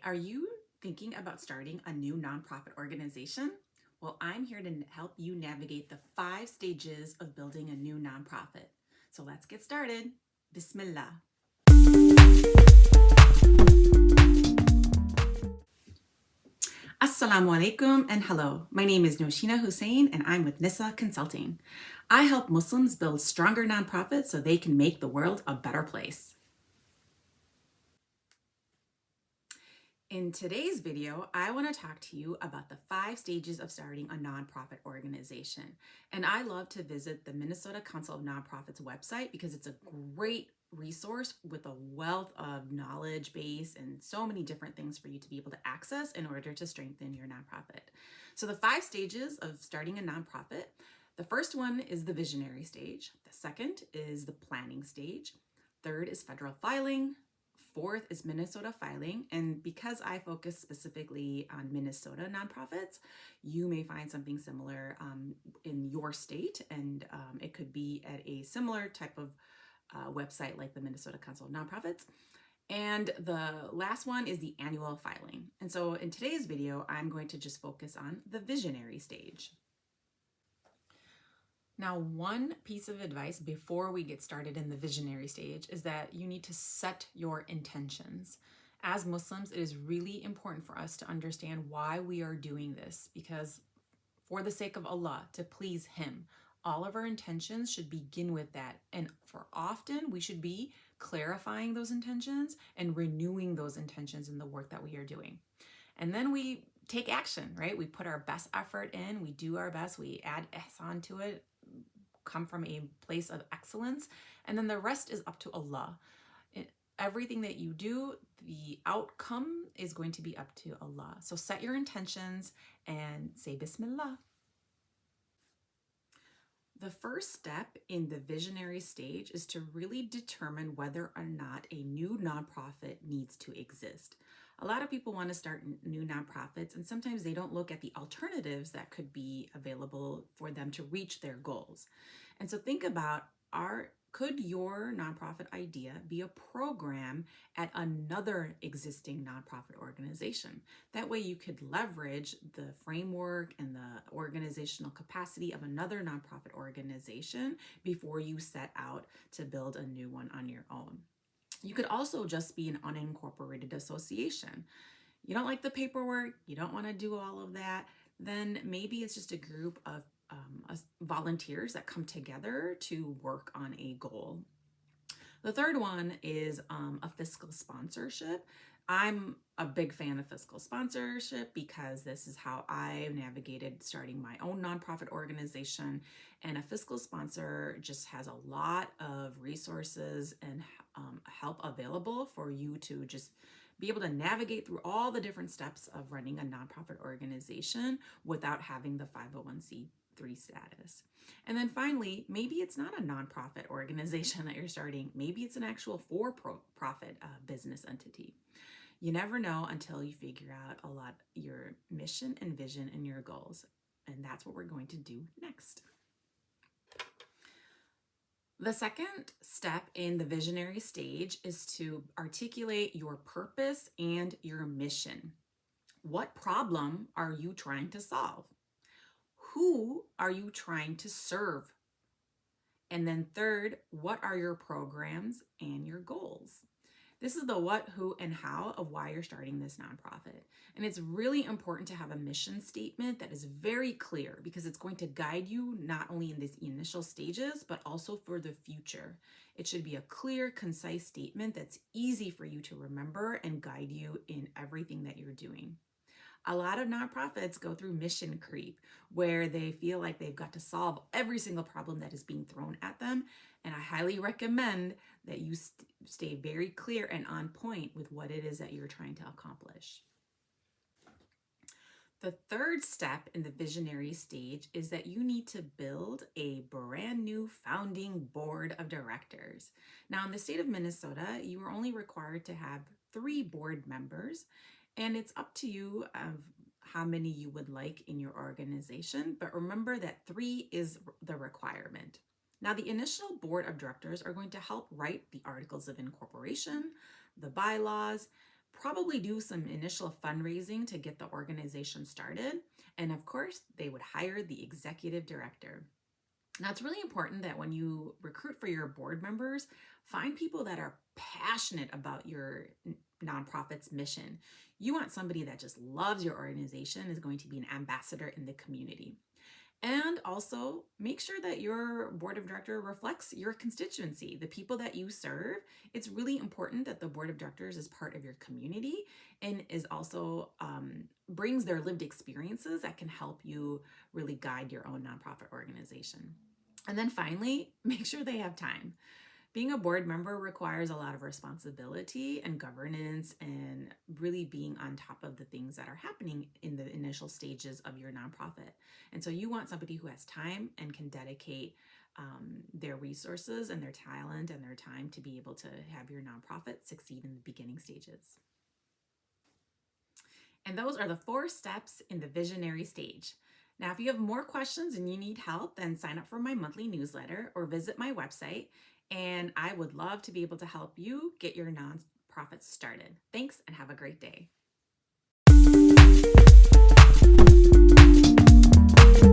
Are you thinking about starting a new nonprofit organization? Well, I'm here to help you navigate the 5 stages of building a new nonprofit. So let's get started. Bismillah. Assalamu alaikum and hello. My name is Noshina Hussein and I'm with Nissa Consulting. I help Muslims build stronger nonprofits so they can make the world a better place. In today's video, I want to talk to you about the 5 stages of starting a nonprofit organization. And I love to visit the Minnesota Council of Nonprofits website because it's a great resource with a wealth of knowledge base and so many different things for you to be able to access in order to strengthen your nonprofit. So the 5 stages of starting a nonprofit, the first one is the visionary stage. The second is the planning stage. Third is federal filing. Fourth is Minnesota filing. And because I focus specifically on Minnesota nonprofits, you may find something similar in your state. And it could be at a similar type of website like the Minnesota Council of Nonprofits. And the last one is the annual filing. And so in today's video, I'm going to just focus on the visionary stage. Now, one piece of advice before we get started in the visionary stage is that you need to set your intentions. As Muslims, it is really important for us to understand why we are doing this, because for the sake of Allah, to please Him, all of our intentions should begin with that. And for often, we should be clarifying those intentions and renewing those intentions in the work that we are doing. And then we take action, right? We put our best effort in, we do our best, we add ihsan to it, come from a place of excellence, and then the rest is up to Allah. Everything that you do, the outcome is going to be up to Allah. So set your intentions and say Bismillah. The first step in the visionary stage is to really determine whether or not a new nonprofit needs to exist. A lot of people want to start new nonprofits, and sometimes they don't look at the alternatives that could be available for them to reach their goals. And so think about, could your nonprofit idea be a program at another existing nonprofit organization? That way you could leverage the framework and the organizational capacity of another nonprofit organization before you set out to build a new one on your own. You could also just be an unincorporated association. You don't like the paperwork, you don't want to do all of that, then maybe it's just a group of volunteers that come together to work on a goal. The third one is a fiscal sponsorship. I'm a big fan of fiscal sponsorship because this is how I navigated starting my own nonprofit organization. And a fiscal sponsor just has a lot of resources and help available for you to just be able to navigate through all the different steps of running a nonprofit organization without having the 501c3 status. And then finally, maybe it's not a nonprofit organization that you're starting. Maybe it's an actual for-profit business entity. You never know until you figure out a lot your mission and vision and your goals. And that's what we're going to do next. The second step in the visionary stage is to articulate your purpose and your mission. What problem are you trying to solve? Who are you trying to serve? And then third, what are your programs and your goals? This is the what, who, and how of why you're starting this nonprofit. And it's really important to have a mission statement that is very clear because it's going to guide you not only in these initial stages, but also for the future. It should be a clear, concise statement that's easy for you to remember and guide you in everything that you're doing. A lot of nonprofits go through mission creep where they feel like they've got to solve every single problem that is being thrown at them. And I highly recommend that you stay very clear and on point with what it is that you're trying to accomplish. The third step in the visionary stage is that you need to build a brand new founding board of directors. Now, in the state of Minnesota, you are only required to have 3 board members. And it's up to you of how many you would like in your organization, but remember that 3 is the requirement. Now, the initial board of directors are going to help write the articles of incorporation, the bylaws, probably do some initial fundraising to get the organization started. And of course, they would hire the executive director. Now, it's really important that when you recruit for your board members, find people that are passionate about your nonprofit's mission. You want somebody that just loves your organization, is going to be an ambassador in the community. And also make sure that your board of director reflects your constituency, the people that you serve. It's really important that the board of directors is part of your community and is also brings their lived experiences that can help you really guide your own nonprofit organization. And then finally, make sure they have time. Being a board member requires a lot of responsibility and governance and really being on top of the things that are happening in the initial stages of your nonprofit. And so you want somebody who has time and can dedicate their resources and their talent and their time to be able to have your nonprofit succeed in the beginning stages. And those are the 4 steps in the visionary stage. Now, if you have more questions and you need help, then sign up for my monthly newsletter or visit my website. And I would love to be able to help you get your nonprofit started. Thanks and have a great day.